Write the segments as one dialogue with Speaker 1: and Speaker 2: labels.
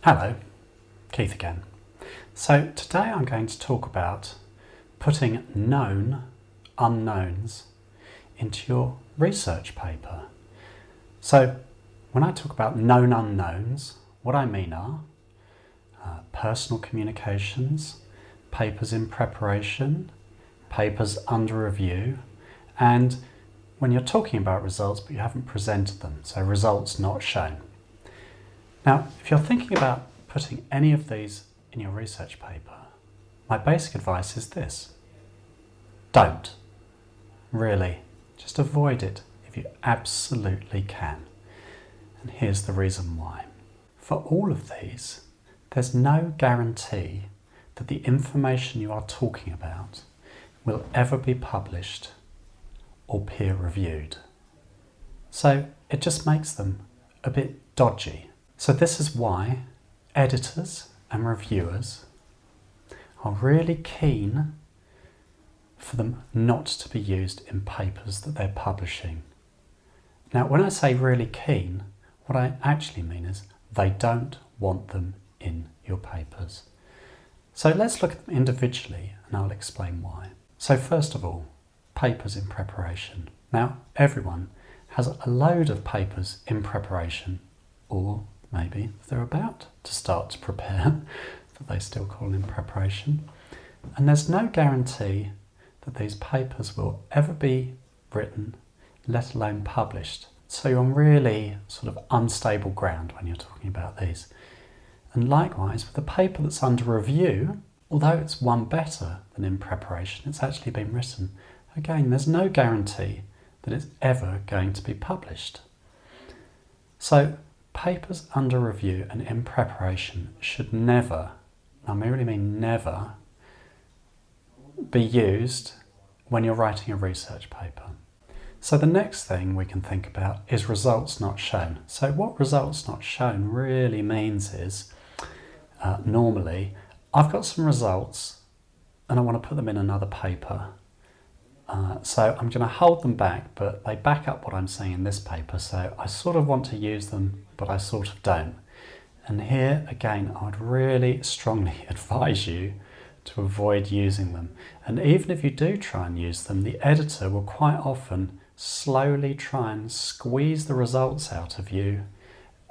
Speaker 1: Hello, Keith again. So today I'm going to talk about putting known unknowns into your research paper. So when I talk about known unknowns, what I mean are personal communications, papers in preparation, papers under review, and when you're talking about results but you haven't presented them, so results not shown. Now, if you're thinking about putting any of these in your research paper, my basic advice is this: don't. Really, just avoid it if you absolutely can. And here's the reason why. For all of these, there's no guarantee that the information you are talking about will ever be published or peer reviewed. So it just makes them a bit dodgy. So this is why editors and reviewers are really keen for them not to be used in papers that they're publishing. Now, when I say really keen, what I actually mean is they don't want them in your papers. So let's look at them individually and I'll explain why. So first of all, papers in preparation. Now, everyone has a load of papers in preparation, or maybe they're about to start to prepare, that they still call in preparation. And there's no guarantee that these papers will ever be written, let alone published. So you're on really sort of unstable ground when you're talking about these. And likewise, with a paper that's under review, although it's one better than in preparation, it's actually been written. Again, there's no guarantee that it's ever going to be published. So papers under review and in preparation should never, I really mean never, be used when you're writing a research paper. So the next thing we can think about is results not shown. So what results not shown really means is, normally, I've got some results and I want to put them in another paper. So I'm going to hold them back, but they back up what I'm saying in this paper. So I sort of want to use them, but I sort of don't. And here, again, I would really strongly advise you to avoid using them. And even if you do try and use them, the editor will quite often slowly try and squeeze the results out of you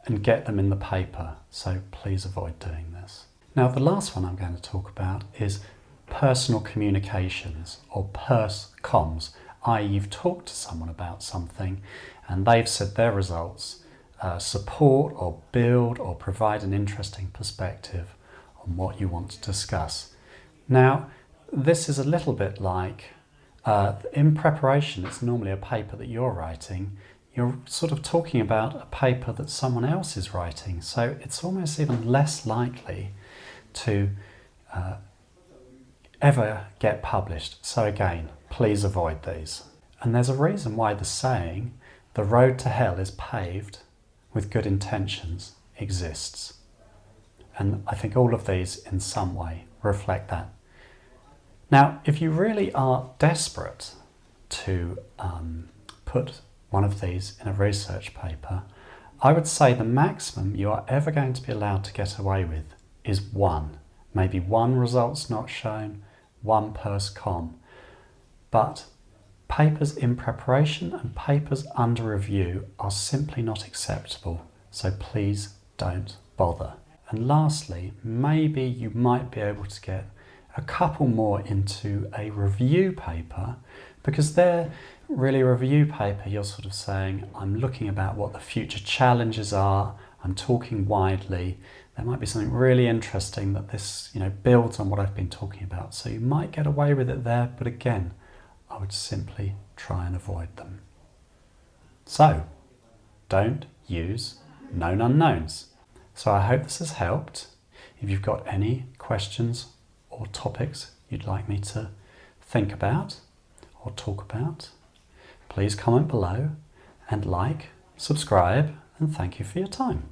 Speaker 1: and get them in the paper. So please avoid doing this. Now, the last one I'm going to talk about is personal communications, or comms, i.e. you've talked to someone about something and they've said their results support or build or provide an interesting perspective on what you want to discuss. Now, this is a little bit like, in preparation, it's normally a paper that you're writing. You're sort of talking about a paper that someone else is writing, so it's almost even less likely to ever get published. So again, please avoid these. And there's a reason why the saying, "the road to hell is paved with good intentions," exists. And I think all of these in some way reflect that. Now, if you really are desperate to put one of these in a research paper, I would say the maximum you are ever going to be allowed to get away with is one. Maybe one results not shown, one comm. But papers in preparation and papers under review are simply not acceptable, so please don't bother. And lastly, maybe you might be able to get a couple more into a review paper, because they're really a review paper. You're sort of saying, I'm looking about what the future challenges are, I'm talking widely. There might be something really interesting that this, builds on what I've been talking about. So you might get away with it there, but again, I would simply try and avoid them. So, don't use known unknowns. So I hope this has helped. If you've got any questions or topics you'd like me to think about or talk about, please comment below and like, subscribe, and thank you for your time.